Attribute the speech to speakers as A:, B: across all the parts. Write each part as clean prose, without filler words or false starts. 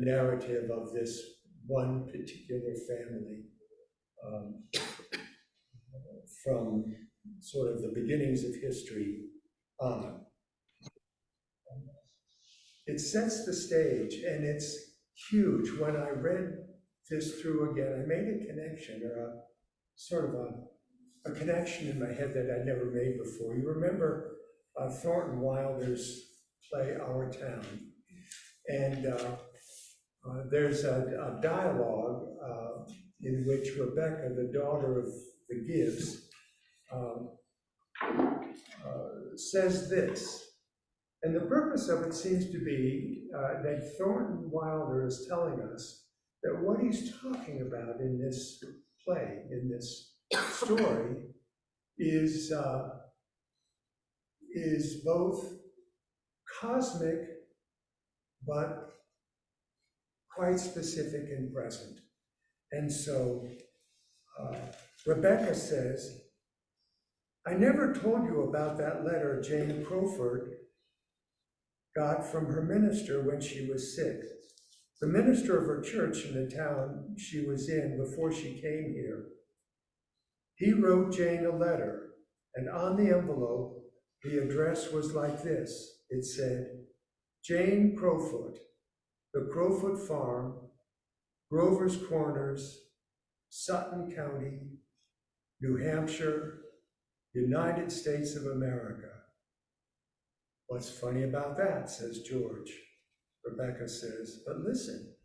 A: narrative of this one particular family um, from sort of the beginnings of history on. It sets the stage, and it's huge. When I read this through again, I made a connection, or a sort of a connection in my head that I'd never made before. You remember Thornton Wilder's play Our Town, and there's a dialogue in which Rebecca, the daughter of the Gibbs, um, says this. And the purpose of it seems to be that Thornton Wilder is telling us that what he's talking about in this play, in this story, is both cosmic but quite specific and present. And so Rebecca says, I never told you about that letter Jane Crowfoot got from her minister when she was sick. The minister of her church in the town she was in before she came here. He wrote Jane a letter, and on the envelope, the address was like this. It said, Jane Crowfoot, the Crowfoot Farm, Grover's Corners, Sutton County, New Hampshire, United States of America. What's funny about that, says George. Rebecca says, but listen,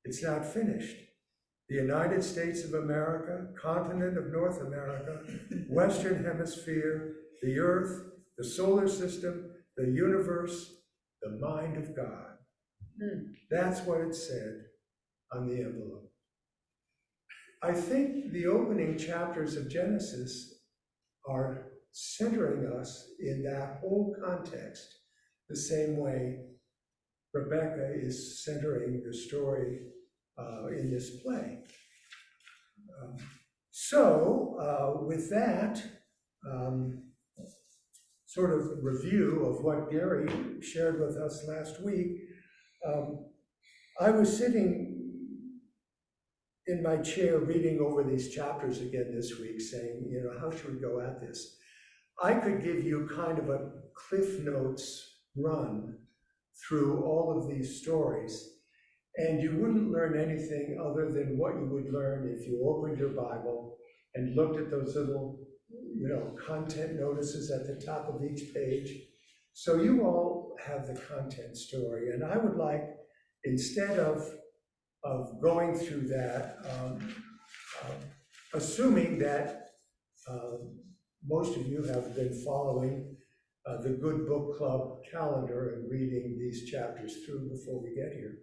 A: it's not finished. The United States of America, continent of North America, Western Hemisphere, the Earth, the solar system, the universe, the mind of God. That's what it said on the envelope. I think the opening chapters of Genesis are centering us in that whole context, the same way Rebecca is centering the story in this play. With that sort of review of what Gary shared with us last week, I was sitting in my chair reading over these chapters again this week, saying, how should we go at this? I could give you kind of a Cliff Notes run through all of these stories, and you wouldn't learn anything other than what you would learn if you opened your Bible and looked at those little, content notices at the top of each page. So you all have the content story, and I would like, instead of going through that, assuming that most of you have been following the Good Book Club calendar and reading these chapters through before we get here.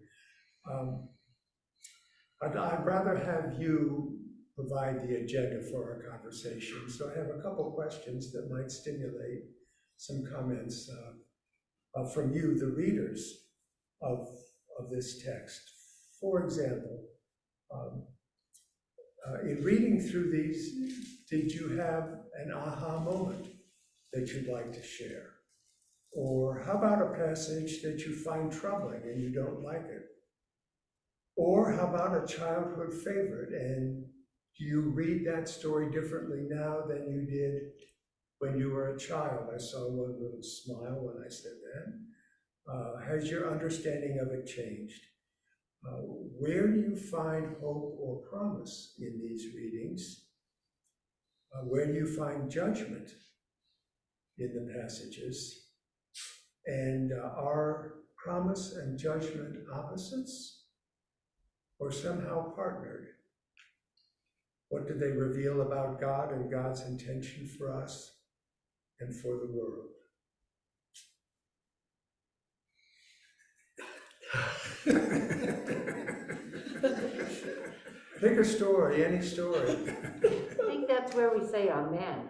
A: I'd rather have you provide the agenda for our conversation. So I have a couple questions that might stimulate some comments from you, the readers of this text. For example, in reading through these, did you have an aha moment that you'd like to share? Or how about a passage that you find troubling and you don't like it? Or how about a childhood favorite, and do you read that story differently now than you did when you were a child? I saw one little smile when I said that. Has your understanding of it changed? Where do you find hope or promise in these readings? Where do you find judgment in the passages? And are promise and judgment opposites or somehow partnered? What do they reveal about God and God's intention for us and for the world? Pick a story, any story.
B: I think that's where we say amen.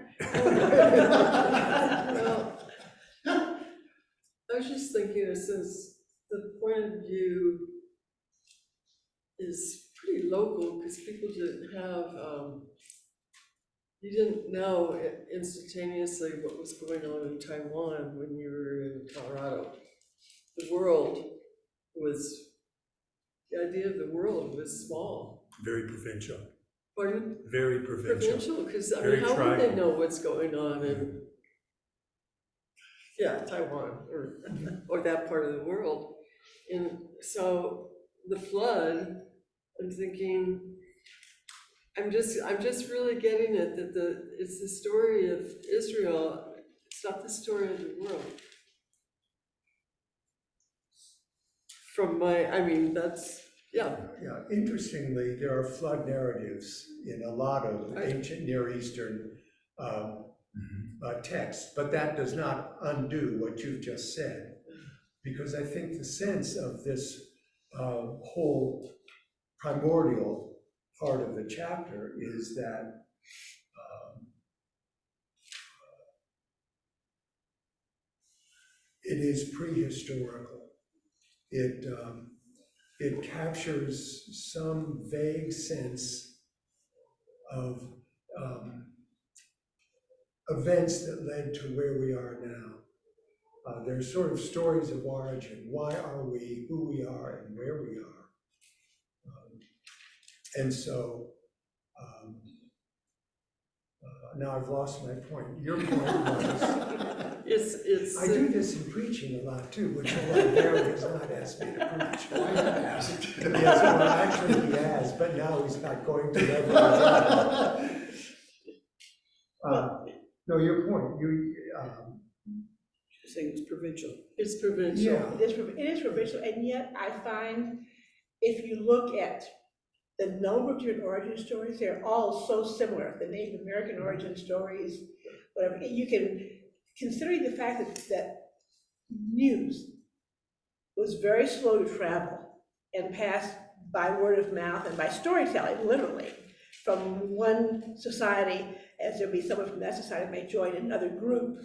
C: Well, I was just thinking, since the point of view is pretty local, because people didn't have, you didn't know instantaneously what was going on in Taiwan when you were in Colorado. The world was the idea of the world was small.
D: Very provincial,
C: Pardon?
D: very provincial.
C: Provincial, because I mean,
D: Very
C: how would they
D: tribal.
C: know what's going on in, yeah, Taiwan or that part of the world? And so the flood, I'm thinking, I'm just really getting it that it's the story of Israel. It's not the story of the world. From my, I mean, that's, yeah.
A: Yeah, interestingly, there are flood narratives in a lot of
C: Right.
A: ancient Near Eastern um,
D: Mhm.
A: texts, but that does not undo what you've just said. Because I think the sense of this whole primordial part of the chapter is that it is prehistorical. It captures some vague sense of events that led to where we are now. There's sort of stories of origin. Why are we who we are and where we are? And so now I've lost my point. Your point was,
C: It's.
A: I do this in preaching a lot too, which a librarian has not asked me to preach.
D: I have asked.
A: Yes, well, actually he has, but now he's not going to ever. No, your point,
E: You're saying it's provincial.
C: It's provincial.
A: Yeah.
E: It is provincial, and yet I find if you look at the number of different origin stories, they're all so similar. The Native American origin stories, whatever. You can, considering the fact that news was very slow to travel and passed by word of mouth and by storytelling, literally, from one society, as there'd be someone from that society may join another group,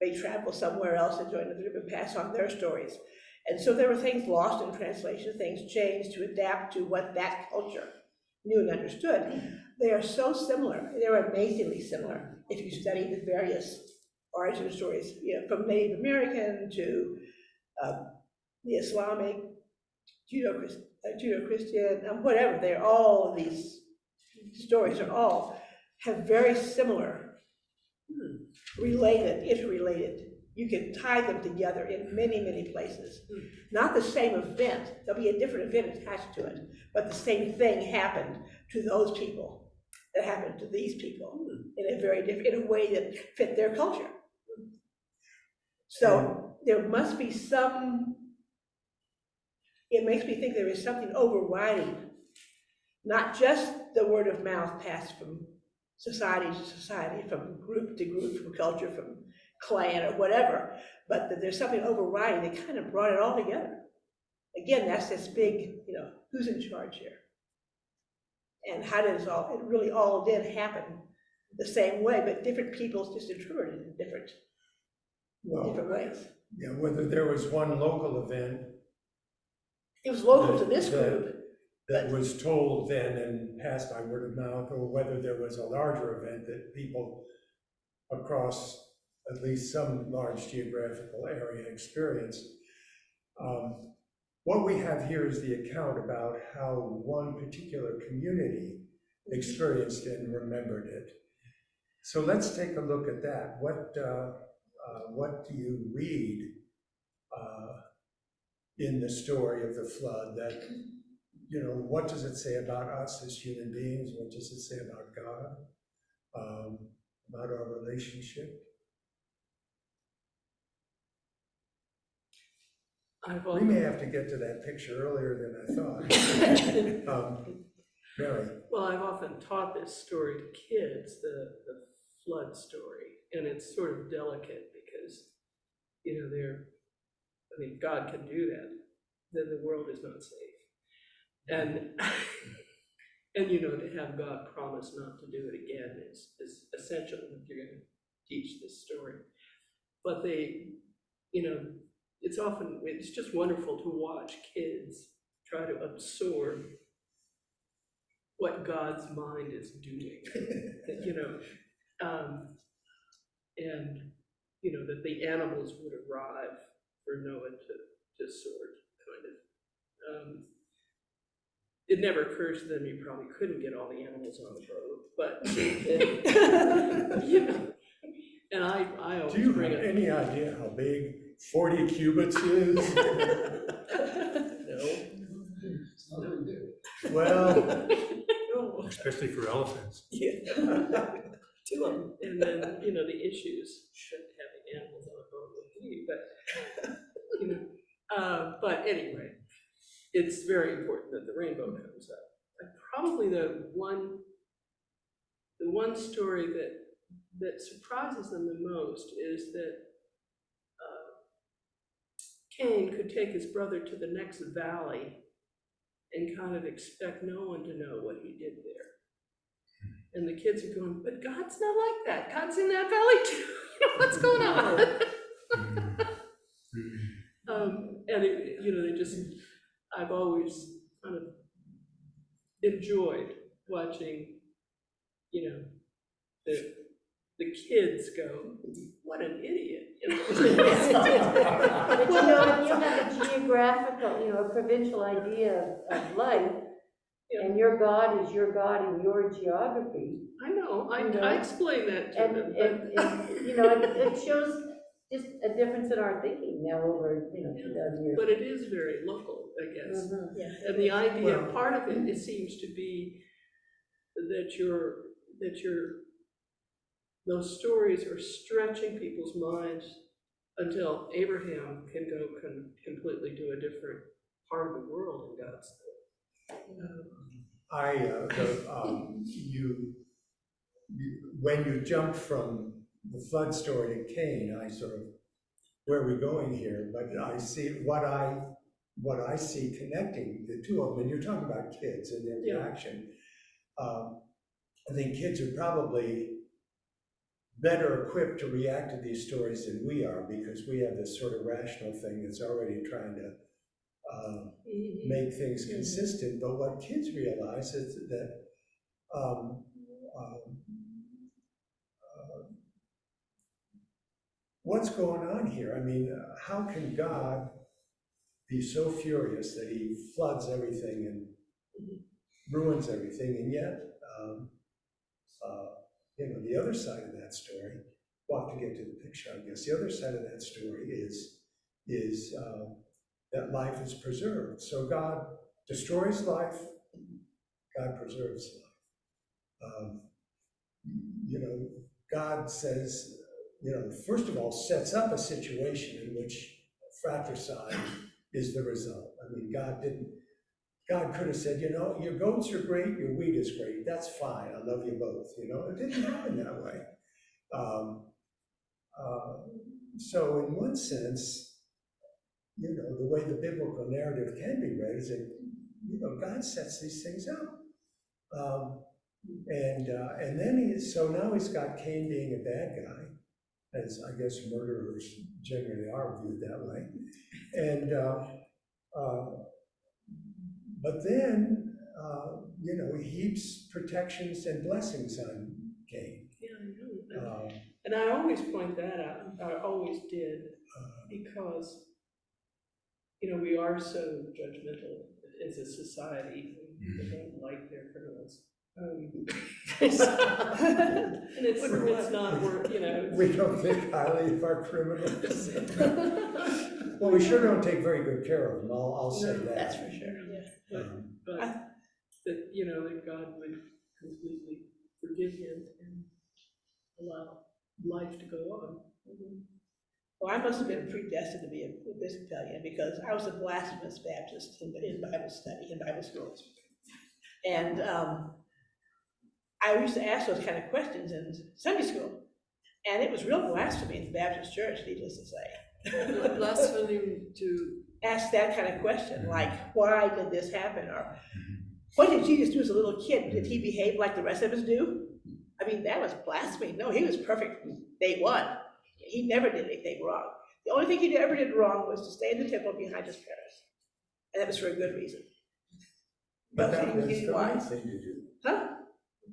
E: may travel somewhere else and join another group and pass on their stories. And so there were things lost in translation, things changed to adapt to what that culture knew and understood. They are so similar, they're amazingly similar if you study the various origin stories, from Native American to the Islamic, Judeo-Christian, whatever. They're all, these stories are all, have very similar, related, interrelated. You can tie them together in many, many places. Not the same event, there'll be a different event attached to it, but the same thing happened to those people that happened to these people in a very different, in a way that fit their culture. So there must be some, it makes me think there is something overriding, not just the word of mouth passed from society to society, from group to group, from culture, from clan or whatever, but that there's something overriding that kind of brought it all together. Again, that's this big, who's in charge here? And how did it really all did happen the same way, but different peoples just interpreted it in different ways.
A: Yeah, whether there was one local event
E: It was local to this group.
A: that was told then and passed by word of mouth, or whether there was a larger event that people across at least some large geographical area experienced. What we have here is the account about how one particular community experienced it and remembered it. So let's take a look at that. What do you read in the story of the flood that, what does it say about us as human beings? What does it say about God? About our relationship? We may have to get to that picture earlier than I thought. Mary.
F: Well, I've often taught this story to kids, the flood story, and it's sort of delicate because, God can do that, then the world is not safe. And, to have God promise not to do it again is essential if you're going to teach this story. But it's just wonderful to watch kids try to absorb what God's mind is doing, that the animals would arrive for Noah to sort, kind of. it never occurs to them you probably couldn't get all the animals on the boat, but, you know, and I
A: Do
F: always
A: you
F: bring
A: have
F: it.
A: any idea how big 40 cubits is?
F: No.
A: Well,
F: No.
D: Especially for elephants.
F: Yeah. Two of them, and then, you know, the issues that having animals on a boat would be, but, you know, but anyway, it's very important that the rainbow comes up. And probably the one story that surprises them the most is that Cain could take his brother to the next valley and kind of expect no one to know what he did there. And the kids are going, but God's not like that. God's in that valley too. You know, what's going on? And it, you know, I've always kind of enjoyed watching, you know, the kids go, what an idiot. You know?
B: But you know, if you have a geographical, you know, a provincial idea of life, and your God is your God in your geography,
F: I know, I
B: You know,
F: explain that to
B: and,
F: them,
B: you know, it shows just a difference in our thinking now over, you know, 2,000 years.
F: but it is very local, I guess.
B: Mhm.
E: Yeah.
F: And the idea,
A: Well-
F: part of it seems to be that those stories are stretching people's minds until Abraham can go completely to a different part of the world in God's story.
A: When you jump from the flood story to Cain, where are we going here? But I see what I see connecting the two of them, and you're talking about kids and their
F: Yeah.
A: reaction. I think kids are probably better equipped to react to these stories than we are, because we have this sort of rational thing that's already trying to make things consistent. But what kids realize is that what's going on here? I mean, how can God be so furious that he floods everything and ruins everything? And yet, you know, the other side of that story, we'll have to get to the picture, I guess. The other side of that story is that life is preserved. So God destroys life, God preserves life. You know, God says, you know, first of all, sets up a situation in which fratricide is the result. I mean, God could have said, you know, your goats are great, your wheat is great, that's fine, I love you both, you know, it didn't happen that way. So in one sense, you know, the way the biblical narrative can be read is that, you know, God sets these things up. And then so now he's got Cain being a bad guy, as I guess murderers generally are viewed that way. And but then, you know, he heaps protections and blessings on Cain.
F: Yeah, I know. And I always point that out, I always did, because, you know, we are so judgmental as a society, we don't like their criminals. And it's not worth, you know.
A: We don't think highly of our criminals. Well, we sure don't take very good care of them, I'll say
F: No,
A: that.
E: That's for sure, yeah.
F: But that, you know, that God would completely forgive him and allow life to go on.
E: Well, I must have been predestined to be a Episcopalian, because I was a blasphemous Baptist in Bible study, in Bible schools. And I used to ask those kind of questions in Sunday school. And it was real blasphemy in the Baptist church, needless to say.
C: Blasphemy to,
E: Ask that kind of question, like, why did this happen? Or what did Jesus do as a little kid? Did he behave like the rest of us do? I mean, that was blasphemy. No, he was perfect from day one. He never did anything wrong. The only thing he ever did wrong was to stay in the temple behind his parents. And that was for a good reason.
A: But
E: He
A: that
E: was
A: was
E: getting
A: the right
E: wise.
A: thing to do.
E: Huh?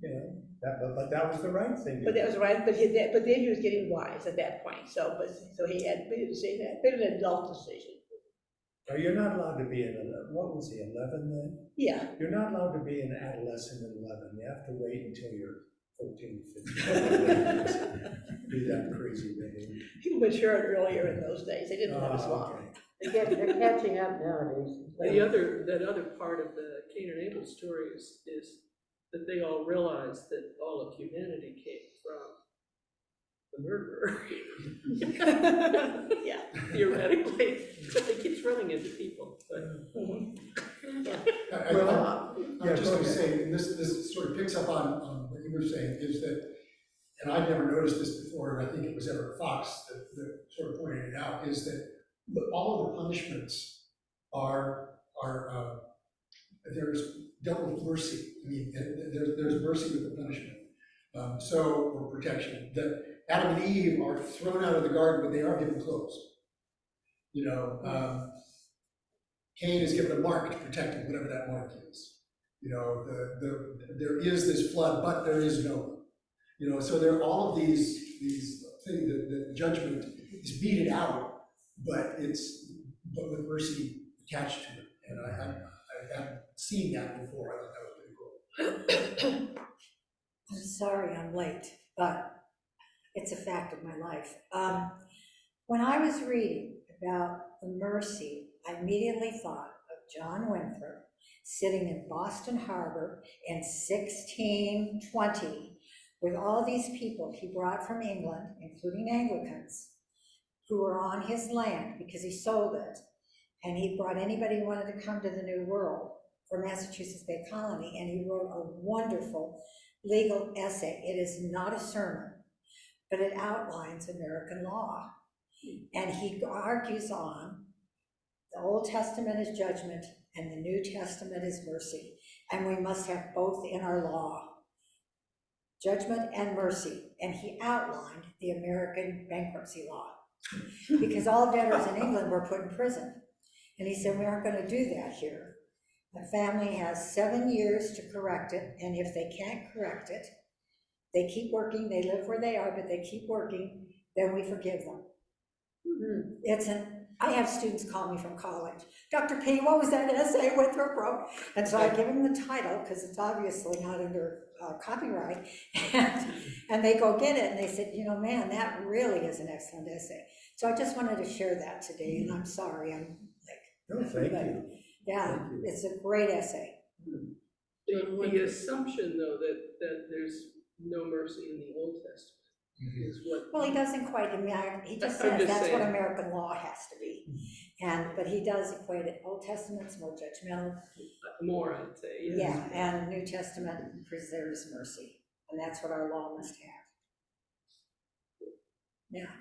A: You know, but that was the right thing to
E: But
A: do.
E: that was right, but then he was getting wise at that point, so he had made an adult decision.
A: Now, you're not allowed to be what was he, 11 then?
E: Yeah,
A: You're not allowed to be an adolescent at 11. You have to wait until you're 14, 15. Do that crazy behavior.
E: people matured earlier in those days, they didn't live as
A: Oh,
E: long.
A: okay.
B: They're catching up nowadays.
F: That other part of the Cain and Abel story is that they all realize that all of humanity came from the murderer.
E: Yeah.
F: Theoretically, but it keeps running into people, but.
A: Well,
G: I
A: yeah,
G: was just
A: go
G: gonna
A: ahead.
G: say, and this sort of picks up on what you were saying, is that, and I'd never noticed this before, and I think it was Everett Fox that sort of pointed it out, is that all of the punishments are, there's double mercy. I mean, there's mercy with the punishment. Or protection, that Adam and Eve are thrown out of the garden, but they are given clothes. You know, Cain is given a mark to protect him, whatever that mark is. You know, there is this flood, but there is Noah. You know, so there are all of these things that the judgment is meted out, but with mercy attached to it. And I haven't seen that before. I thought that was pretty cool.
H: I'm sorry I'm late, but it's a fact of my life. When I was reading about the mercy, I immediately thought of John Winthrop sitting in Boston Harbor in 1620 with all these people he brought from England, including Anglicans, who were on his land because he sold it. And he brought anybody who wanted to come to the New World for Massachusetts Bay Colony, and he wrote a wonderful legal essay. It is not a sermon, but it outlines American law. And he argues on the Old Testament is judgment and the New Testament is mercy. And we must have both in our law, judgment and mercy. And he outlined the American bankruptcy law because all debtors in England were put in prison. And he said, we aren't going to do that here. The family has 7 years to correct it, and if they can't correct it, they keep working, they live where they are, but they keep working, then we forgive them. I have students call me from college. Dr. P, what was that essay Winthrop wrote? And so I give them the title, because it's obviously not under copyright, and they go get it, and they said, you know, man, that really is an excellent essay. So I just wanted to share that today, and I'm sorry,
A: No, thank you.
H: yeah,
A: Thank you.
H: it's a great essay.
F: The assumption, though, that there's no mercy in the Old Testament is what.
H: Well, he doesn't quite, I mean, he just
F: I'm
H: says
F: just
H: that's what
F: saying.
H: American law has to be. But he does equate it, Old Testament's more judgmental,
F: More, I'd say, yes.
H: yeah, and New Testament preserves mercy, and that's what our law must have. Yeah.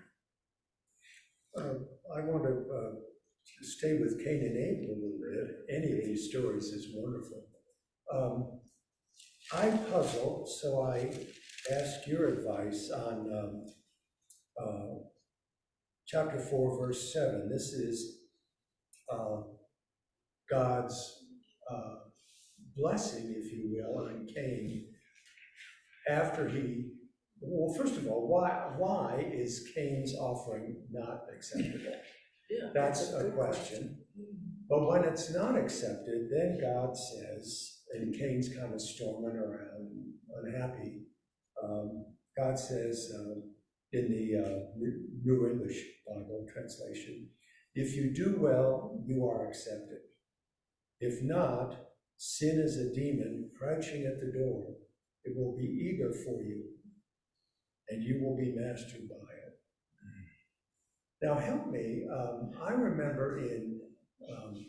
A: I want to stay with Cain and Abel a little bit. Any of these stories is wonderful. I'm puzzled, so I ask your advice on chapter 4, verse 7. This is God's blessing, if you will, on Cain after well, first of all, why is Cain's offering not acceptable?
F: Yeah.
A: That's a question. But when it's not accepted, then God says, and Cain's kind of storming around, unhappy. God says in the New English Bible translation, if you do well, you are accepted. If not, sin is a demon crouching at the door. It will be eager for you, and you will be mastered by it. Now help me, I remember in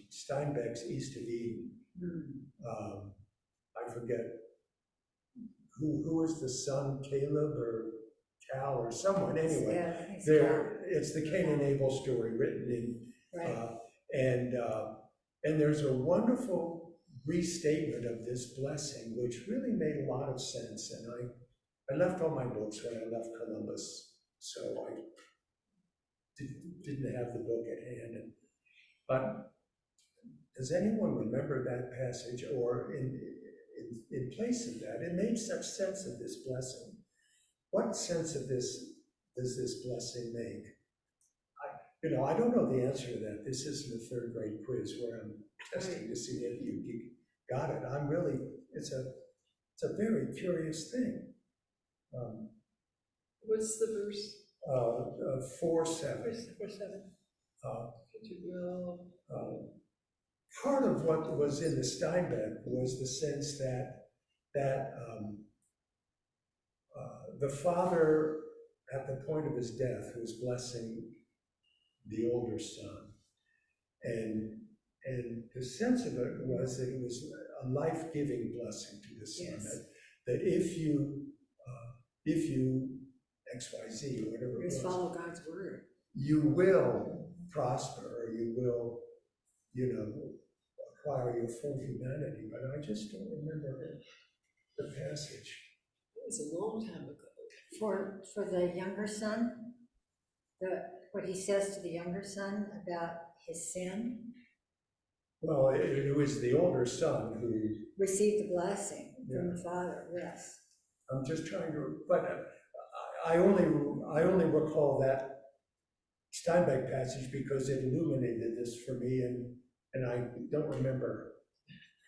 A: Steinbeck's East of Eden, I forget, who was the son, Caleb or Cal or someone, anyway.
H: Yeah, it's
A: It's the Cain and Abel story written in,
H: right.
A: and there's a wonderful restatement of this blessing, which really made a lot of sense. And I left all my books when I left Columbus, so I didn't have the book at hand. But does anyone remember that passage, or in place of that, it made such sense of this blessing? What sense of this does this blessing make? You know, I don't know the answer to that. This isn't a third grade quiz where I'm testing to see if you got it. I'm really, it's a very curious thing.
C: What's the verse?
A: 4:7.
E: Verse 7.
C: Could you will?
A: Part of what was in the Steinbeck was the sense that the father, at the point of his death, was blessing the older son. And the sense of it was that it was a life-giving blessing to the son.
H: Yes.
A: That if you X, Y, Z, or whatever it
H: Just
A: was,
H: follow God's word.
A: you will prosper, or you will, you know, acquire your full humanity. But I just don't remember the passage.
C: It was a long time ago.
H: For the younger son, what he says to the younger son about his sin,
A: Well, it was the older son who,
H: received the blessing from the father, yes.
A: I'm just trying to, but I only recall that Steinbeck passage because it illuminated this for me, and I don't remember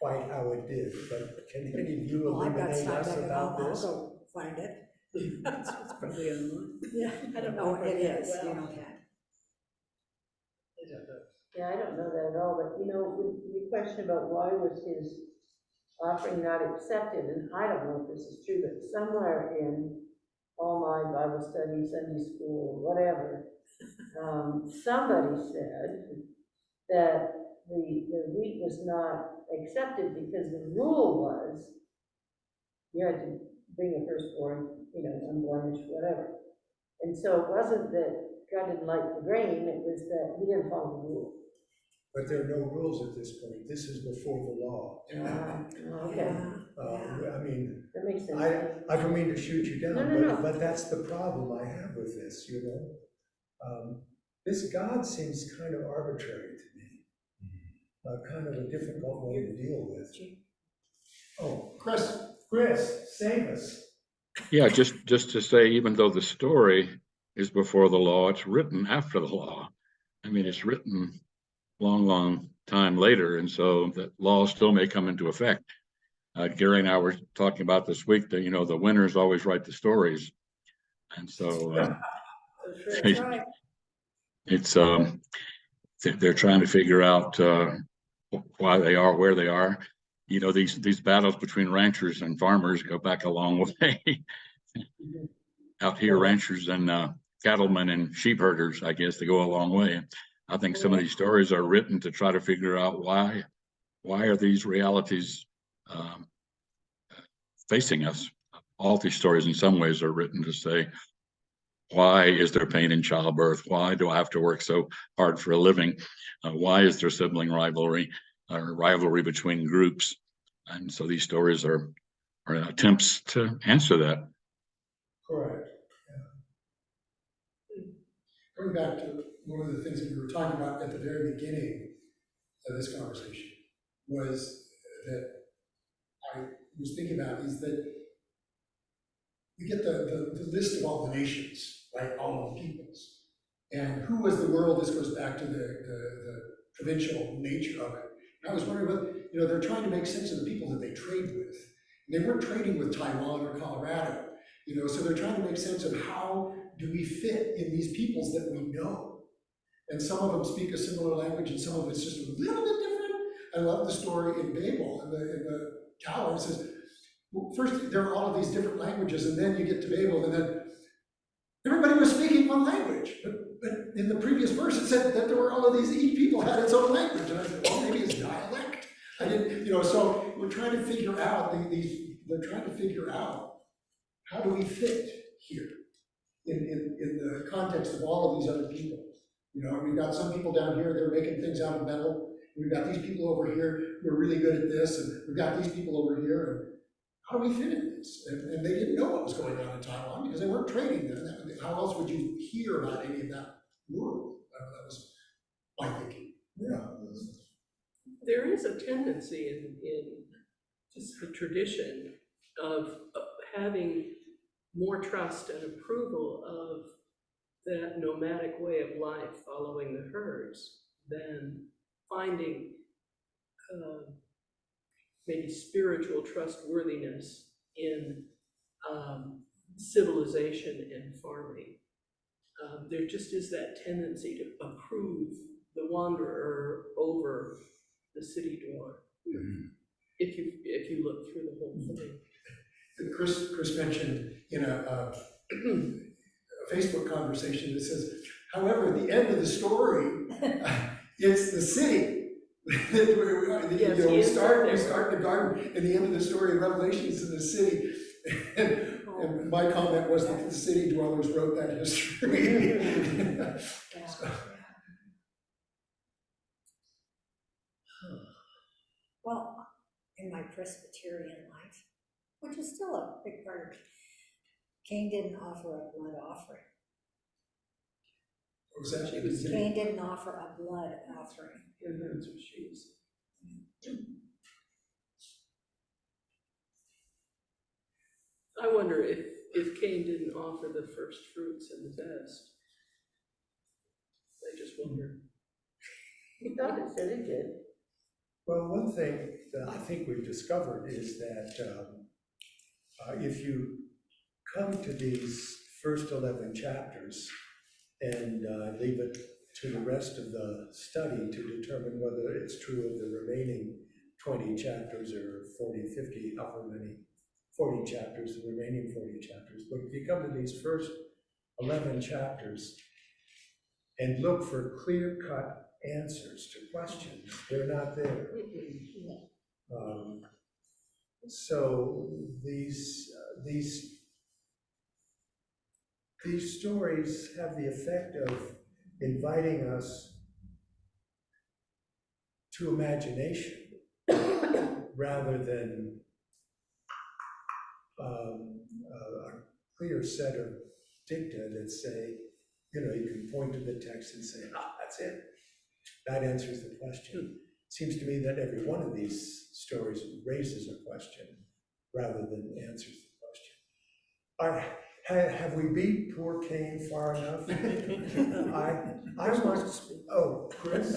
A: quite how it did, but can any of you
H: Well, I've got
A: illuminate us
H: Steinbeck and
A: about
H: I'll
A: this?
H: go find it.
F: It's probably online.
H: Yeah,
E: I don't
H: oh,
E: know
H: it
E: that
H: is,
E: well.
H: you know that.
F: I don't know.
B: Yeah, I don't know that at all, but you know, the question about why was his offering not accepted, and I don't know if this is true, but somewhere in all my Bible study, Sunday school, whatever, somebody said that the wheat was not accepted because the rule was you had to bring a firstborn, you know, unblemished, whatever. And so it wasn't that God didn't like the grain, it was that he didn't follow the rule.
A: But there are no rules at this point. This is before the law.
B: Okay,
H: Yeah.
A: I mean,
B: that makes sense.
A: I don't mean to shoot you down,
B: No.
A: but that's the problem I have with this, you know? This God seems kind of arbitrary to me, kind of a difficult one to deal with. Oh, Chris, save us.
I: Yeah, just to say, even though the story is before the law, it's written after the law. I mean, it's written long time later, and so the law still may come into effect. Gary and I were talking about this week that, you know, the winners always write the stories. And so
H: That's right.
I: it's they're trying to figure out why they are where they are. You know, these battles between ranchers and farmers go back a long way. Out here, ranchers and cattlemen and sheep herders, I guess, they go a long way. I think some of these stories are written to try to figure out why are these realities facing us. All these stories in some ways are written to say, why is there pain in childbirth? Why do I have to work so hard for a living? Why is there sibling rivalry or rivalry between groups? And so these stories are attempts to answer that.
A: Correct.
G: Going back to one of the things that we were talking about at the very beginning of this conversation was that I was thinking about is that we get the list of all the nations, right? All of the peoples. And who was the world? This goes back to the provincial nature of it. And I was wondering what, you know, they're trying to make sense of the people that they trade with. And they weren't trading with Taiwan or Colorado, you know, so they're trying to make sense of how do we fit in these peoples that we know. And some of them speak a similar language and some of it's just a little bit different. I love the story in Babel, in the tower. It says, well, first there are all of these different languages, and then you get to Babel, and then everybody was speaking one language. But in the previous verse, it said that there were all of these, each people had its own language. And I said, well, maybe it's dialect. I didn't, you know, so we're trying to figure out they're trying to figure out how do we fit here in the context of all of these other people. You know, we've got some people down here, they're making things out of metal. We've got these people over here who are really good at this, and we've got these people over here, and how do we fit in this? And they didn't know what was going on in Taiwan because they weren't trading there. How else would you hear about any of that world? That was my thinking.
A: Yeah.
F: There is a tendency in just the tradition of having more trust and approval of that nomadic way of life, following the herds, than finding maybe spiritual trustworthiness in civilization and farming. There just is that tendency to approve the wanderer over the city dweller. If you look through the whole thing.
G: Chris mentioned in a Facebook conversation that says, however, at the end of the story, it's the city.
F: Yes,
G: we start
F: there.
G: in the garden, and the end of the story of Revelation is in the city. And my comment was that the city dwellers wrote that history.
H: Yeah. Well, in my Presbyterian life, which is still a big part of it, Cain didn't offer a blood offering.
G: What was that?
F: She was
H: Cain didn't offer a blood offering.
F: And that's what she was. I wonder if Cain didn't offer the first fruits and the best. I just wonder.
B: He thought it said it did.
A: Well, one thing that I think we've discovered is that if you come to these first 11 chapters and leave it to the rest of the study to determine whether it's true of the remaining 20 chapters or 40, 50, however many, 40 chapters, the remaining 40 chapters. But if you come to these first 11 chapters and look for clear-cut answers to questions, they're not there. So these stories have the effect of inviting us to imagination rather than a clear set of dicta that say, you can point to the text and say, that's it. That answers the question. It seems to me that every one of these stories raises a question rather than answers the question. Have we beat poor Cain far enough? I want, Chris,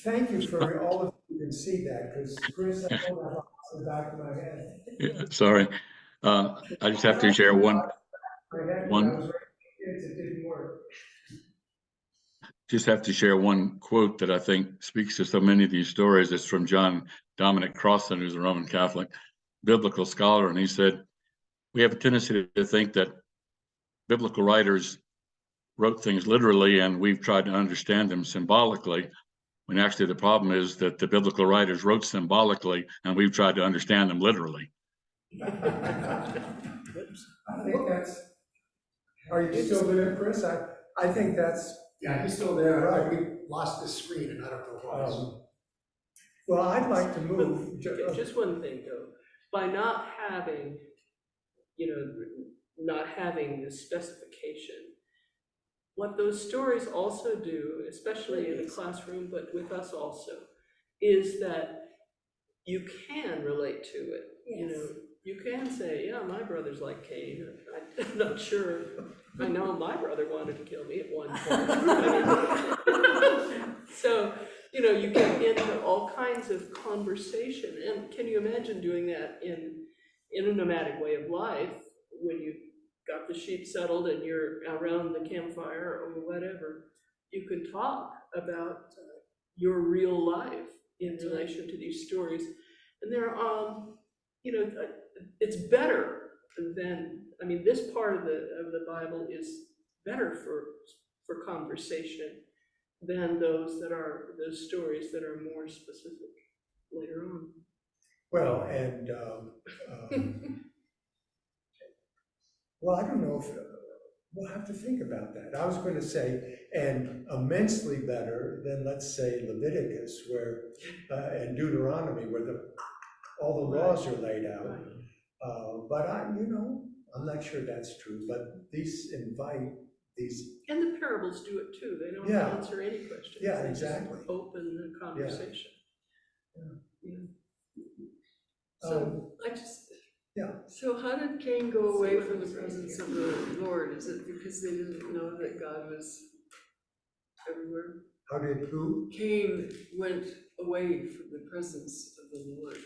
A: thank you for all of you can see that, because Chris, I don't have in the back of my head.
I: Yeah, sorry. I just have to share one.
A: It didn't work.
I: Just have to share one quote that I think speaks to so many of these stories. It's from John Dominic Crossan, who's a Roman Catholic biblical scholar, and he said, we have a tendency to think that biblical writers wrote things literally and we've tried to understand them symbolically, when actually the problem is that the biblical writers wrote symbolically and we've tried to understand them literally.
A: I think that's, are you still there, Chris? I think that's,
G: Yeah, he's still there. Right. We lost this screen and I don't know why.
A: well, I'd like to move.
F: Just one thing though, by not having, not having the specification, what those stories also do, especially in a classroom, but with us also, is that you can relate to it.
H: Yes.
F: You can say, yeah, my brother's like Cain. I'm not sure. I know my brother wanted to kill me at one point. So, you get into all kinds of conversation. And can you imagine doing that in a nomadic way of life when you got the sheep settled and you're around the campfire or whatever? You can talk about your real life in relation to these stories. And there are, it's better than, this part of the Bible is better for conversation than those stories that are more specific later on.
A: Well, and, well, I don't know if, we'll have to think about that. I was going to say, and immensely better than, let's say, Leviticus, where, and Deuteronomy, where all the laws are laid out.
F: Right.
A: But I'm not sure that's true, but these invite these.
F: And the parables do it too. They don't
A: Yeah.
F: answer any questions.
A: Yeah,
F: They just
A: exactly.
F: open the conversation.
A: Yeah.
F: Yeah. So I just,
A: Yeah,
C: So how did Cain go away from the presence of the Lord? Is it because they didn't know that God was everywhere?
A: How did who?
C: Cain went away from the presence of the Lord.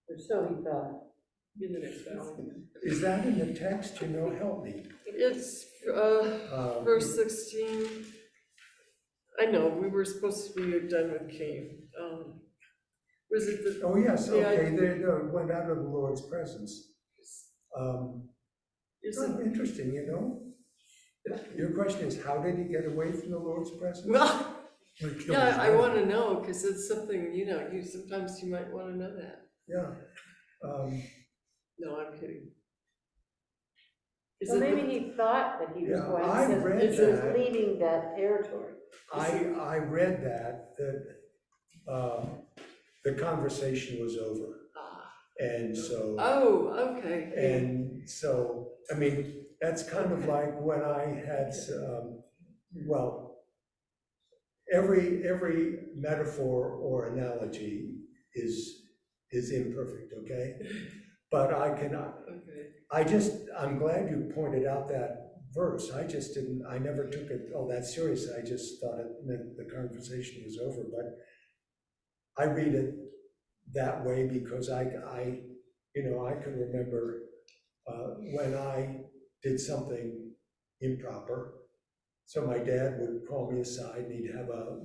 B: Or so he thought.
F: In the next valley.
A: Is that in the text? You know, help me.
C: It's,
A: Uh,
C: verse 16. I know, we were supposed to be done with Cain. Was it the,
A: Oh, yes,
C: Yeah,
A: okay, they went out of the Lord's presence.
C: is
A: Oh,
C: it,
A: interesting, you know? Your question is, how did he get away from the Lord's presence?
C: well,
D: They killed his
C: yeah, I
D: brother.
C: wanna know, cause it's something, sometimes you might wanna know that.
A: Yeah.
C: No, I'm kidding. Is
B: Well,
C: it the-
B: maybe he thought that he was
A: Yeah,
B: going,
A: I read
B: because he was
A: that.
B: leaving that territory.
A: I read that the conversation was over,
C: Ah.
A: and so,
C: Oh, okay.
A: and so, I mean, that's kind of like when I had, well, every metaphor or analogy is imperfect, okay? But
C: Okay.
A: I'm glad you pointed out that verse. I never took it all that seriously. I just thought it meant the conversation was over, but I read it that way because I can remember when I did something improper. So my dad would call me aside and he'd have a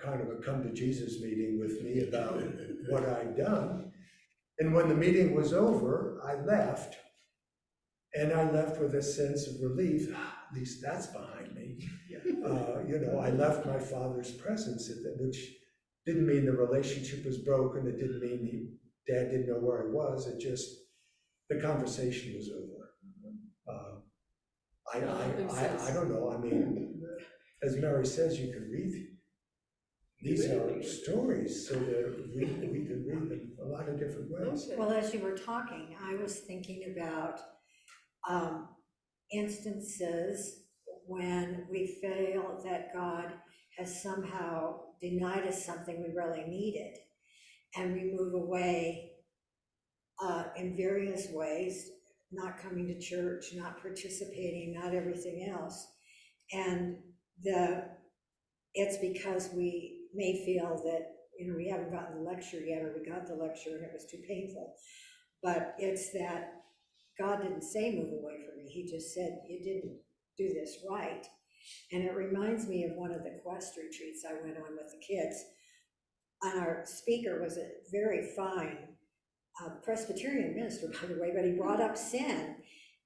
A: kind of a come to Jesus meeting with me about what I'd done. And when the meeting was over, I left. And I left with a sense of relief, at least that's behind me. I left my father's presence, which didn't mean the relationship was broken. It didn't mean Dad didn't know where I was. It just, the conversation was over. I don't know. I mean, as Mary says, you can read. These are stories, so we can read them a lot of different ways.
C: Okay.
H: Well, as you were talking, I was thinking about instances when we feel that God has somehow denied us something we really needed, and we move away in various ways, not coming to church, not participating, not everything else. And it's because we may feel that, we haven't gotten the lecture yet, or we got the lecture and it was too painful. But it's that God didn't say move away from me. He just said, you didn't do this right. And it reminds me of one of the Quest retreats I went on with the kids. And our speaker was a very fine Presbyterian minister, by the way, but he brought up sin.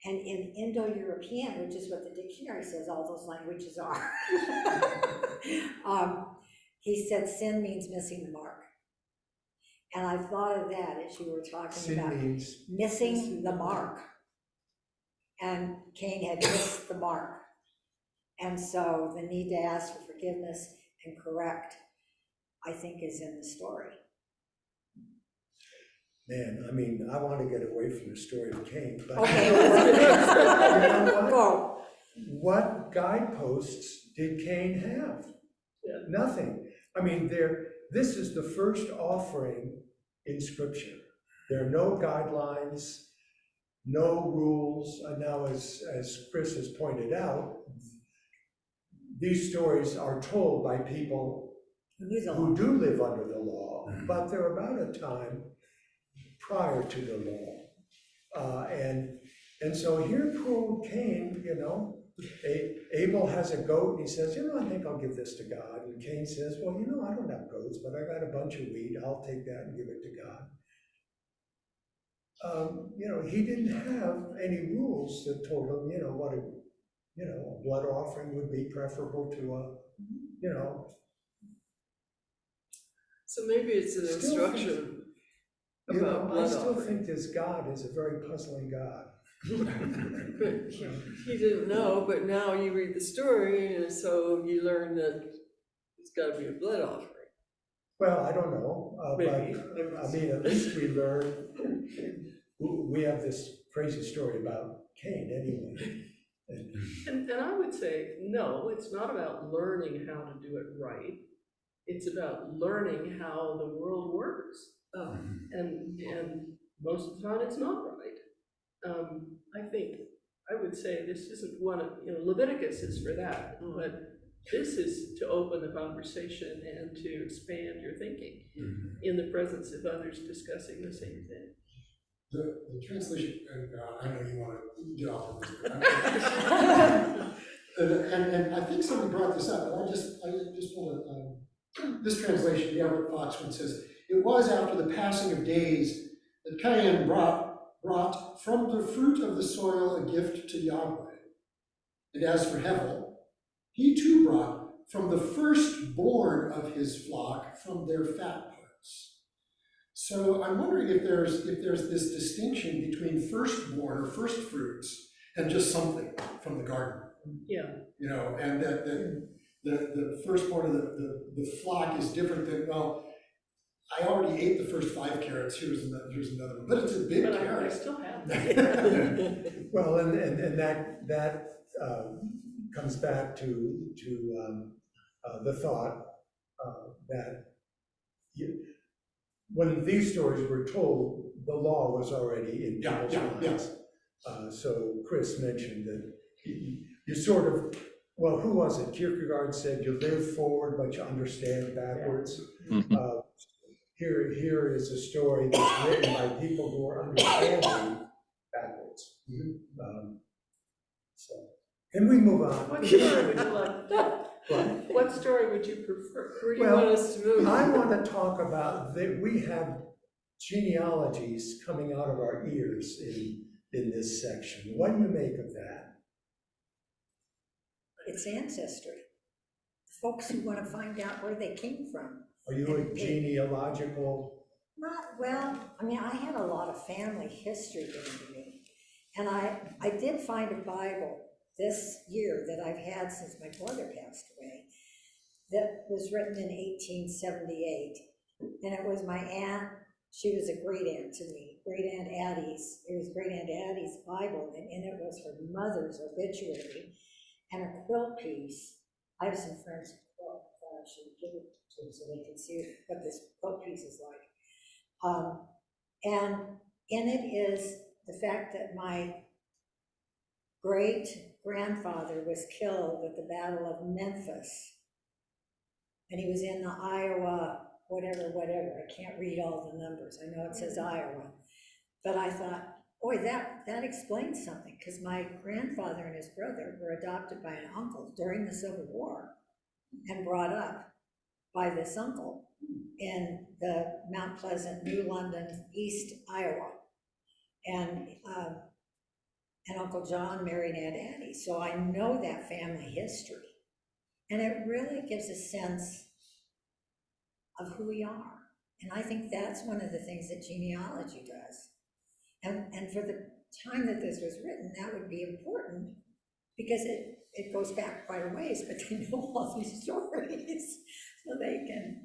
H: And in Indo-European, which is what the dictionary says all those languages are, he said sin means missing the mark. And I thought of that as you were talking
A: Sin
H: about
A: means,
H: missing the mark. And Cain had missed the mark. And so the need to ask for forgiveness and correct, I think, is in the story.
A: man, I mean, I want to get away from the story of Cain, but
H: Okay.
A: you know what?
H: Go.
A: What guideposts did Cain have?
F: Yeah.
A: Nothing. I mean, this is the first offering in Scripture. There are no guidelines, no rules. Now, as Chris has pointed out, these stories are told by people who do live under the law, but they're about a time prior to the law. And so here poor old Cain, Abel has a goat and he says, I think I'll give this to God. And Cain says, well, I don't have goats, but I got a bunch of wheat. I'll take that and give it to God. He didn't have any rules that told him, what a blood offering would be preferable to
C: So maybe it's an
A: Still
C: instruction about
A: I
C: blood
A: still
C: offering.
A: think this God is a very puzzling God.
C: But he didn't know, but now you read the story, and so you learn that it's gotta be a blood offering.
A: Well, I don't know,
F: Maybe.
A: but, I mean, at least we learn, we have this crazy story about Cain anyway.
F: And I would say, no, it's not about learning how to do it right. It's about learning how the world works.
C: Oh,
F: And most of the time it's not right. I would say this isn't one of, Leviticus is for that, but this is to open the conversation and to expand your thinking in the presence of others discussing the same thing.
G: The translation, I know you want to get off of this. And I think somebody brought this up, but I just want to, this translation, the Everett Fox one says, it was after the passing of days that Cain brought from the fruit of the soil a gift to Yahweh. And as for Hevel, he too brought from the firstborn of his flock from their fat parts. So I'm wondering if there's this distinction between firstborn or first fruits and just something from the garden.
F: Yeah.
G: And that the firstborn of the flock is different than, well, I already ate the first 5 carrots, here's another one, but it's a big
F: But I
G: carrot.
F: still have them.
A: Well, and that comes back to the thought that when these stories were told, the law was already in people's minds. So Chris mentioned that you sort of, well, who was it? Kierkegaard said, you live forward, but you understand backwards. Here is a story that's written by people who are understanding backwards. So, can we move on?
F: What story would you like to tell?
A: What?
F: What story would you prefer?
C: Where do you want us to move?
A: I want to talk about that we have genealogies coming out of our ears in this section. What do you make of that?
H: It's ancestry. Folks who want to find out where they came from.
A: Are you a genealogical?
H: Not, well, I mean, I had a lot of family history given to me. And I did find a Bible this year that I've had since my brother passed away that was written in 1878. And it was my aunt, she was a great aunt to me, Great Aunt Addie's. It was Great Aunt Addie's Bible, and in it was her mother's obituary and a quilt piece. I have some friends who quilt, I should give it to them so they can see what this quilt piece is like. And in it is the fact that my great-grandfather was killed at the Battle of Memphis. And he was in the Iowa, whatever, I can't read all the numbers. I know it says Iowa. But I thought, boy, that explains something, because my grandfather and his brother were adopted by an uncle during the Civil War and brought up by this uncle in the Mount Pleasant, New London, East Iowa. And Uncle John married Aunt Addie. So I know that family history. And it really gives a sense of who we are. And I think that's one of the things that genealogy does. And for the time that this was written, that would be important because it goes back quite a ways, but they know all these stories so they can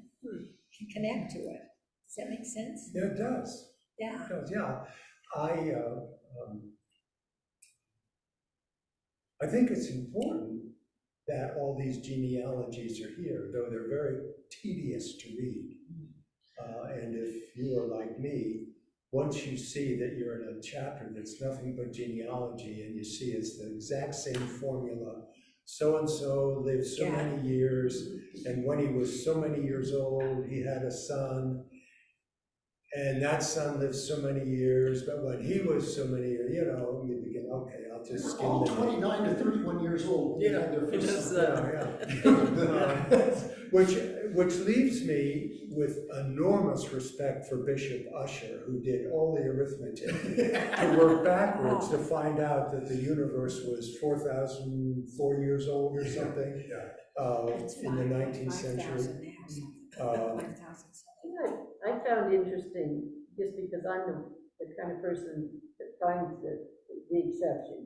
H: connect to it. Does that make sense?
A: Yeah, it does.
H: Yeah.
A: It does, yeah. I think it's important that all these genealogies are here, though they're very tedious to read. And if you are like me, once you see that you're in a chapter that's nothing but genealogy and you see it's the exact same formula, so-and-so lived so many years, and when he was so many years old, he had a son, and that son lived so many years, but when he was so many years, you begin, okay, I'll just skim
G: All
A: the
G: 29 to 31 years old when they had their
C: it
G: first
C: does
G: son.
C: that.
A: Which leaves me with enormous respect for Bishop Usher, who did all the arithmetic to work backwards to find out that the universe was 4,004 years old or something in the 19th century.
B: I found interesting, just because I'm the kind of person that finds the exception,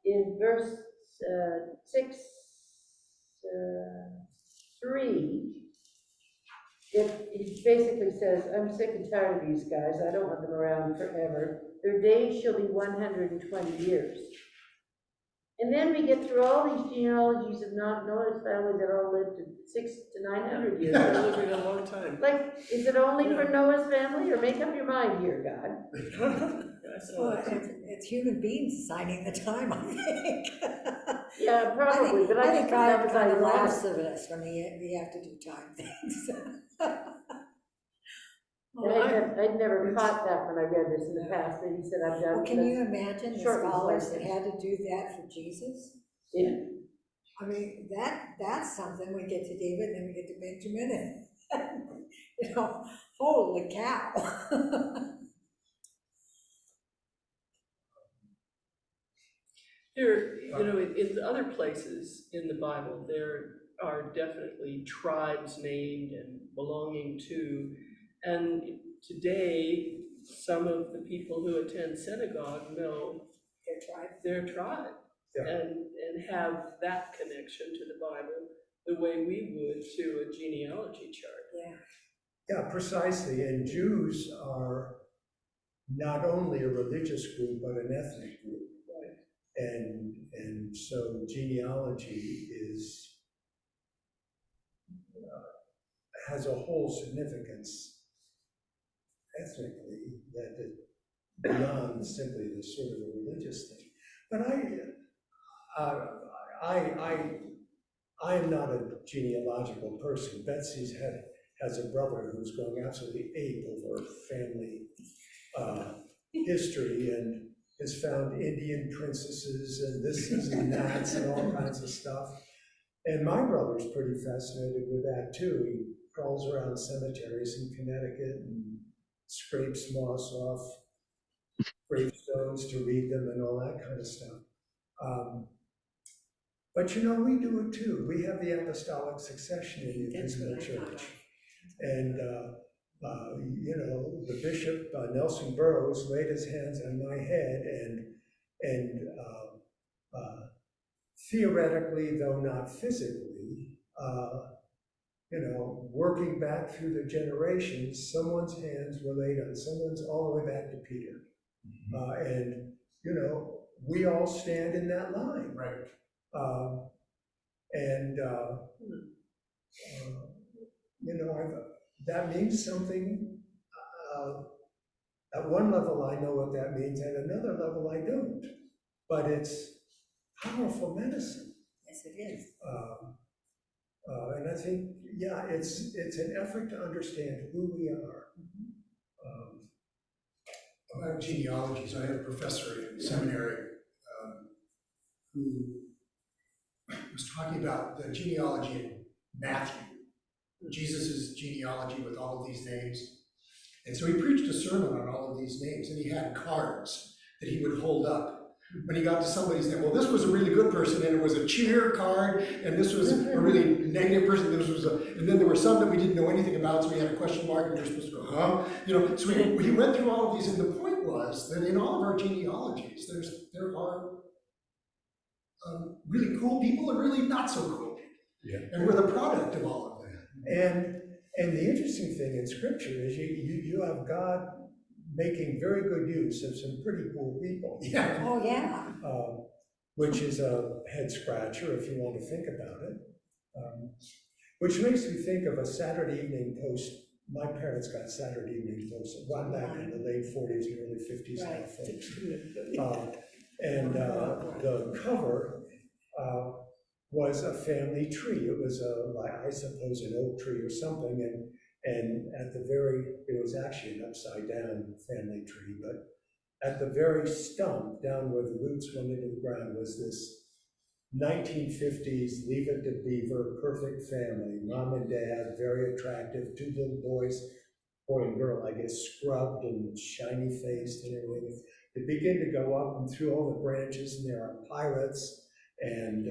B: in verse 6, 3, it basically says, I'm sick and tired of these guys, I don't want them around forever. Their days shall be 120 years. And then we get through all these genealogies of Noah's family that all lived to 600 to 900 years.
F: They're living a long time.
B: Like, is it only for Noah's family, or make up your mind here, God?
H: Well, it's human beings deciding the time, I think.
B: Yeah, probably, but I
H: think
B: just
H: God
B: thought that was
H: kind of
B: ironic.
H: laughs at us when we have to do time things.
B: I'd never caught that when I read this in the past, that he said, I've done.
H: Well, can you imagine the
B: short
H: scholars that
B: lesson.
H: had to do that for Jesus?
B: Yeah.
H: I mean, that's something. We get to David, and then we get to Benjamin, and, holy cow.
F: There, in other places in the Bible, there are definitely tribes named and belonging to. And today, some of the people who attend synagogue know their tribe
A: Yeah.
F: and have that connection to the Bible the way we would to a genealogy chart.
A: Yeah, precisely, and Jews are not only a religious group, but an ethnic group. And so genealogy has a whole significance ethnically that it, beyond simply the sort of a religious thing. But I am not a genealogical person. Betsy's has a brother who's going absolutely ape over family history and has found Indian princesses and this and that and all kinds of stuff. And my brother's pretty fascinated with that too. He crawls around cemeteries in Connecticut and scrapes moss off gravestones to read them and all that kind of stuff. But we do it too. We have the apostolic succession in the Episcopal Church. And the bishop, Nelson Burroughs, laid his hands on my head and theoretically, though not physically, working back through the generations, someone's hands were laid on someone's all the way back to Peter. And we all stand in that line.
G: Right.
A: That means something. At one level, I know what that means. At another level, I don't. But it's powerful medicine.
H: Yes, it is.
A: And I think, it's an effort to understand who we are.
G: About genealogies, I had a professor in seminary who was talking about the genealogy in Matthew, Jesus's genealogy with all of these names. And so he preached a sermon on all of these names, and he had cards that he would hold up. When he got to somebody's name, well, this was a really good person, and it was a cheer card, and this was a really negative person, and then there were some that we didn't know anything about, so we had a question mark, and we were supposed to go, huh? So he went through all of these, and the point was that in all of our genealogies, there are really cool people and really not so cool people.
D: Yeah.
G: And we're the product of all of that.
A: And the interesting thing in Scripture is you have God making very good use of some pretty cool people.
G: Yeah.
H: Oh, yeah.
A: Which is a head scratcher if you want to think about it. Which makes me think of a Saturday Evening Post. My parents got Saturday Evening Post right back in the late 40s, early 50s.
H: Right.
A: And the cover was a family tree. It was I suppose an oak tree or something, and at the it was actually an upside down family tree, but at the very stump, down where the roots went into the ground, was this 1950s Leave It to Beaver, perfect family, mom and dad, very attractive, two little boys, boy and girl, I guess, scrubbed and shiny faced and everything. They begin to go up and through all the branches, and there are pirates and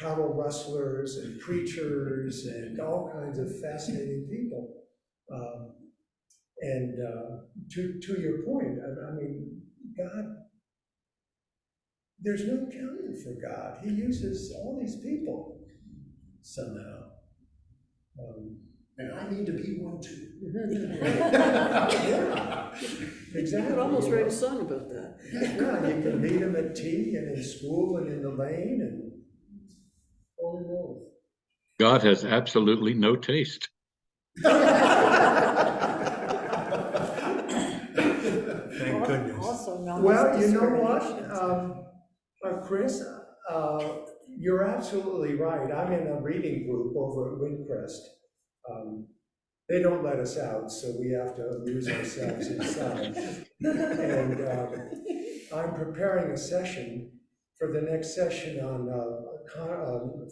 A: cattle rustlers and preachers and all kinds of fascinating people. To your point, I mean, God, there's no accounting for God. He uses all these people somehow.
G: And I need to be one too.
C: You
A: Exactly.
C: could almost
A: you
C: write
A: know.
C: a song about that.
A: Yeah, you can meet them at tea and in school and in the lane and. Holy moly.
I: God has absolutely no taste.
D: Thank goodness.
H: Also known as
A: Well, you know what,
H: discrimination.
A: Chris, you're absolutely right. I'm in a reading group over at Windcrest. They don't let us out, so we have to amuse ourselves inside. And I'm preparing a session for the next session on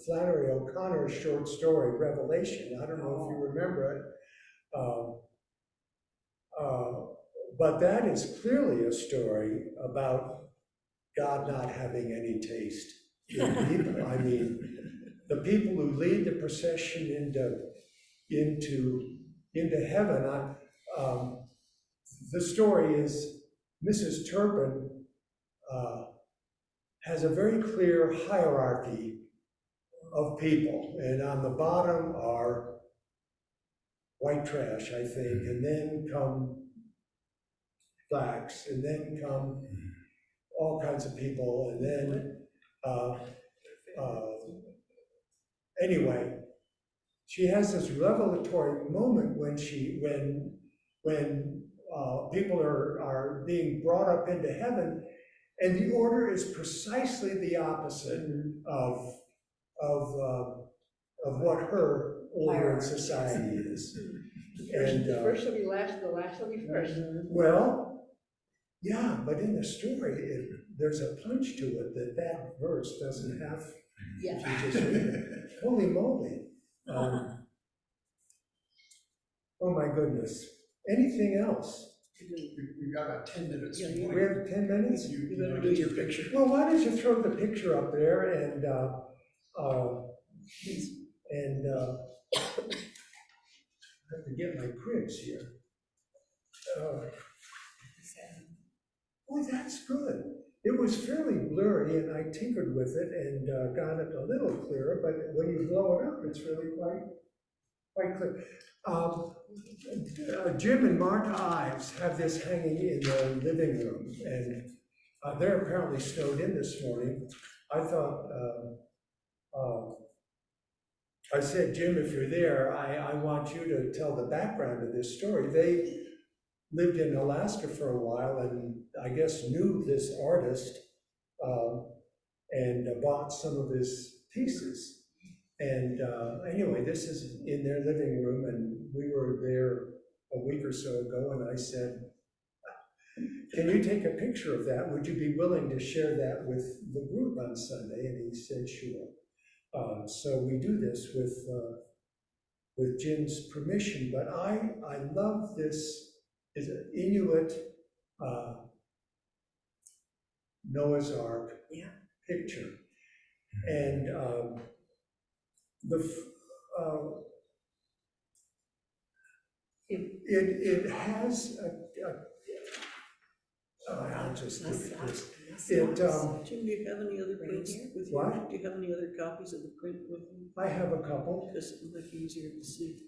A: Flannery O'Connor's short story, Revelation. I don't know if you remember it. But that is clearly a story about God not having any taste in people. I mean, the people who lead the procession into heaven. The story is Mrs. Turpin has a very clear hierarchy of people, and on the bottom are white trash, I think, and then come blacks, and then come all kinds of people, and then anyway, she has this revelatory moment when people are being brought up into heaven, and the order is precisely the opposite of what her order in society is. And
E: The first will be last, the last will be first.
A: well, yeah, but in the story, there's a punch to it that verse doesn't have.
E: Yeah.
A: If you just read it. Holy moly. Oh my goodness. Anything else?
G: We've got about 10 minutes.
E: Yeah,
A: We have 10 minutes?
G: You
E: better
G: want
E: do
G: to do
E: your
G: your picture?
A: Well, why don't you throw the picture up there and I have to get my cribs here. Oh, that's good. It was fairly blurry and I tinkered with it and got it a little clearer, but when you blow it up, it's really quite clear. Jim and Marta Ives have this hanging in their living room, and they're apparently snowed in this morning. I thought, I said, Jim, if you're there, I want you to tell the background of this story. They lived in Alaska for a while and I guess knew this artist and bought some of his pieces. And anyway, this is in their living room, and we were there a week or so ago, and I said, can you take a picture of that? Would you be willing to share that with the group on Sunday? And he said, sure. So we do this with Jim's permission, but I love this, is an Inuit Noah's Ark picture. And it has I'll just give it this.
F: Jim, do you have any other prints with you?
A: What?
F: Do you have any other copies of the print with you?
A: I have a couple.
F: Because it would be easier to see.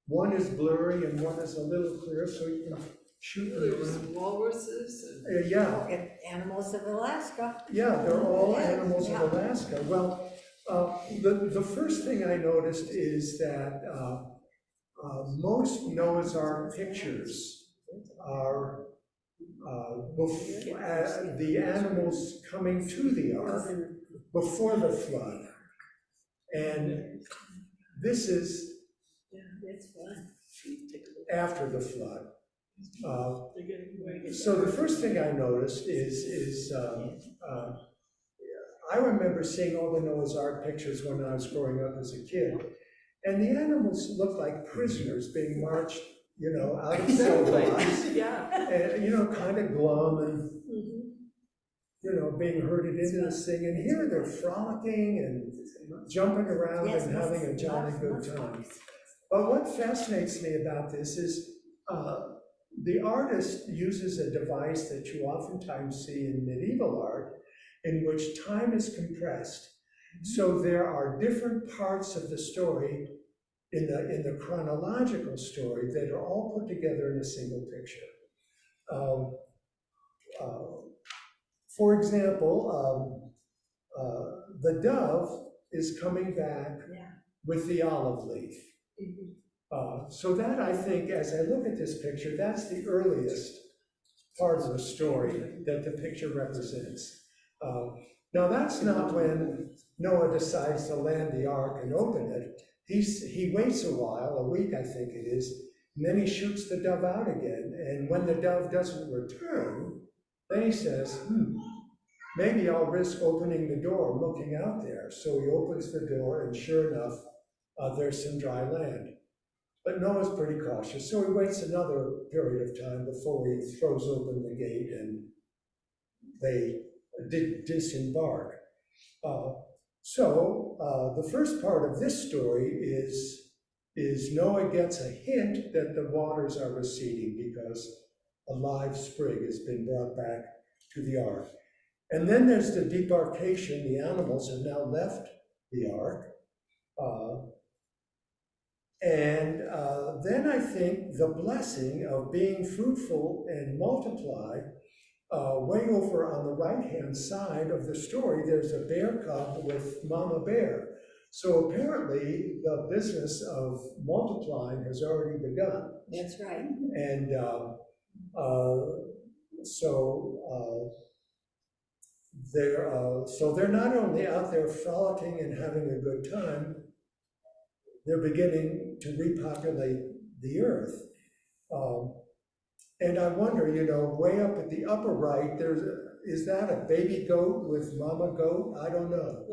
A: One is blurry and one is a little clear, so you can shoot them
C: There's
A: around.
C: walruses and.
A: Yeah,
H: Animals of Alaska.
A: yeah, they're all
H: Yeah,
A: animals
H: yeah.
A: of Alaska. Well, the first thing I noticed is that most Noah's Ark pictures are the animals coming to the ark before the flood. And this is
F: Yeah, that's fine. Take a look.
A: after the flood.
F: They're getting ready.
A: So the first thing I noticed is I remember seeing all the Noah's Ark pictures when I was growing up as a kid. And the animals looked like prisoners being marched, out of cell blocks.
F: Yeah.
A: And, kind of glum and, being herded into this thing. And here they're frolicking and jumping around
H: Yes,
A: and having a jolly good time. But what fascinates me about this is the artist uses a device that you oftentimes see in medieval art in which time is compressed. So there are different parts of the story in the chronological story that are all put together in a single picture. Um, For example, the dove is coming back
H: Yeah.
A: with the olive leaf. So that, I think, as I look at this picture, that's the earliest part of the story that the picture represents. Now, that's not when Noah decides to land the ark and open it. He waits a while, a week, I think it is, and then he shoots the dove out again. And when the dove doesn't return, then he says, maybe I'll risk opening the door, looking out there. So he opens the door, and sure enough, there's some dry land. But Noah's pretty cautious, so he waits another period of time before he throws open the gate and they disembark. So the first part of this story is Noah gets a hint that the waters are receding because a live sprig has been brought back to the ark. And then there's the debarkation. The animals have now left the ark. And then I think the blessing of being fruitful and multiply, way over on the right-hand side of the story, there's a bear cub with mama bear. So apparently the business of multiplying has already begun.
H: That's right.
A: And so they're not only out there frolicking and having a good time, they're beginning to repopulate the earth. And I wonder, way up at the upper right, is that a baby goat with mama goat? I don't know.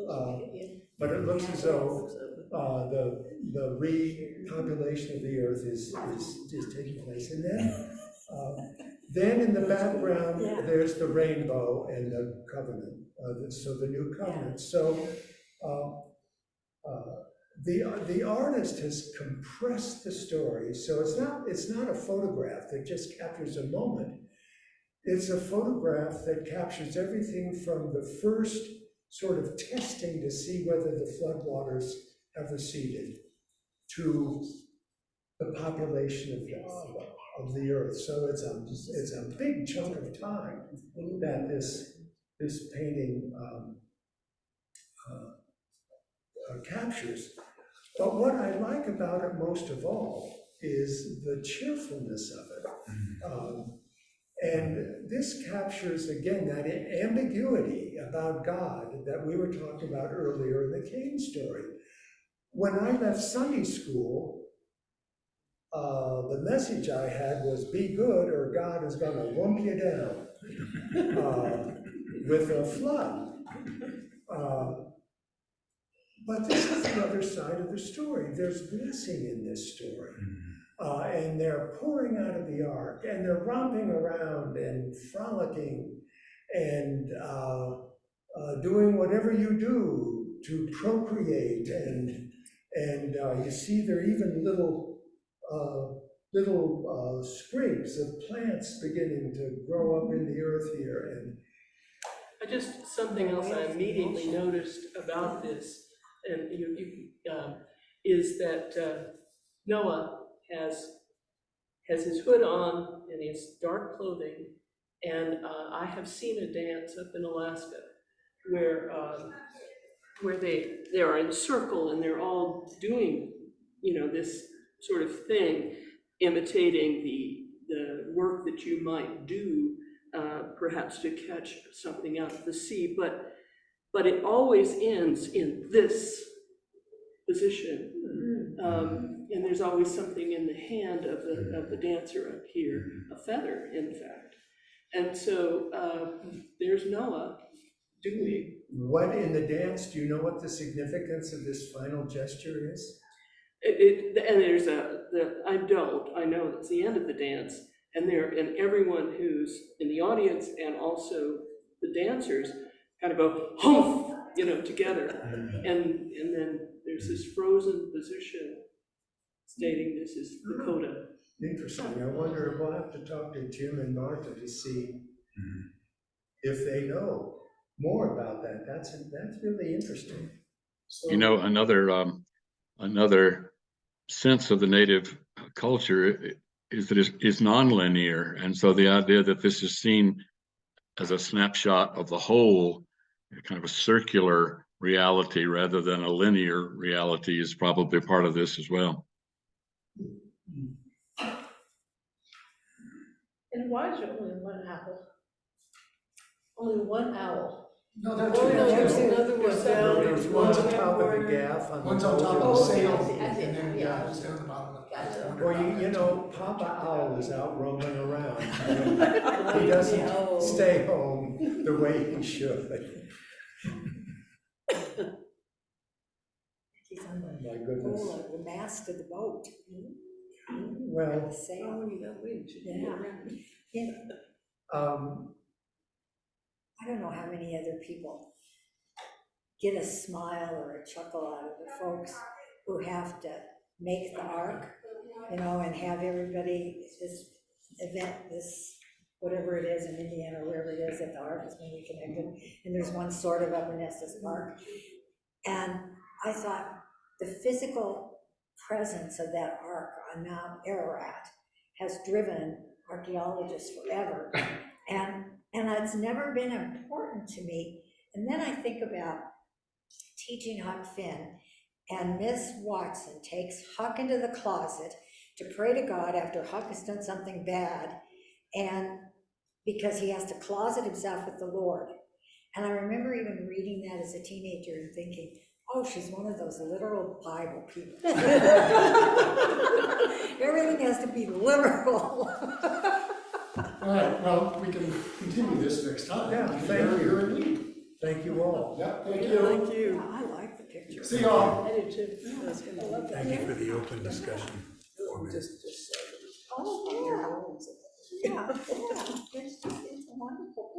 A: But it looks as though the repopulation of the earth is taking place. And then in the background, there's the rainbow and the covenant, so the new covenant. So the artist has compressed the story, so it's not a photograph that just captures a moment. It's a photograph that captures everything from the first sort of testing to see whether the floodwaters have receded to the population of the earth. So it's a big chunk of time that this painting captures. But what I like about it most of all is the cheerfulness of it. And this captures, again, that ambiguity about God that we were talking about earlier in the Cain story. When I left Sunday school, the message I had was, be good or God is going to lump you down with a flood. But this is the other side of the story. There's blessing in this story. And they're pouring out of the ark, and they're romping around and frolicking and doing whatever you do to procreate. And you see there are even little sprigs of plants beginning to grow up in the earth here. And
F: Something else I immediately noticed about this, and is that Noah has his hood on and his dark clothing, and I have seen a dance up in Alaska where they are in a circle and they're all doing this sort of thing, imitating the work that you might do perhaps to catch something out of the sea, but it always ends in this position. And there's always something in the hand of the dancer up here, a feather, in fact. And so there's Noah doing.
A: what in the dance, do you know what the significance of this final gesture is?
F: And there's I know it's the end of the dance, and everyone who's in the audience and also the dancers kind of go, humph, together. And then there's this frozen position stating this is the coda.
A: Interesting. I wonder, we'll have to talk to Jim and Martha to see if they know more about that. That's really interesting. So,
I: another sense of the native culture is that it's nonlinear. And so the idea that this is seen as a snapshot of the whole, kind of a circular reality rather than a linear reality, is probably part of this as well.
B: And why is there only one owl? Only one owl?
G: No, there are
C: Oh, no, there's
G: two.
C: another one down.
A: There's one on top of the gaff.
G: One's on top of the
B: Oh,
G: sail,
B: I see,
G: and then,
B: yeah.
G: yeah, it's down the bottom.
B: Gotcha.
A: Or you know, Papa Owl is out roaming around. He doesn't stay home the way he should.
H: He's on the
A: My goodness.
H: pole of the mast of the boat.
A: Well,
H: The sail. Yeah. I don't know how many other people get a smile or a chuckle out of the folks who have to make the ark, you know, and have everybody, this event, this, whatever it is in Indiana, wherever it is, that the ark is maybe connected, and there's one sort of up in Estes Park. And I thought the physical presence of that ark on Mount Ararat has driven archaeologists forever. And it's never been important to me. And then I think about teaching Huck Finn, and Miss Watson takes Huck into the closet to pray to God after Huck has done something bad, and because he has to closet himself with the Lord. And I remember even reading that as a teenager and thinking, oh, she's one of those literal Bible people. Everything has to be literal.
G: All right, well, we can continue this next time.
A: Yeah,
G: If
A: thank
G: you're
A: you.
G: here in Lee.
A: thank you all.
G: Yeah, thank
C: Yeah,
G: you.
C: thank you.
H: I like the picture.
G: See y'all.
B: I do too. That's good. I love that.
D: Thank you for the open discussion.
H: Oh, yeah. Yeah, yeah. It's a wonderful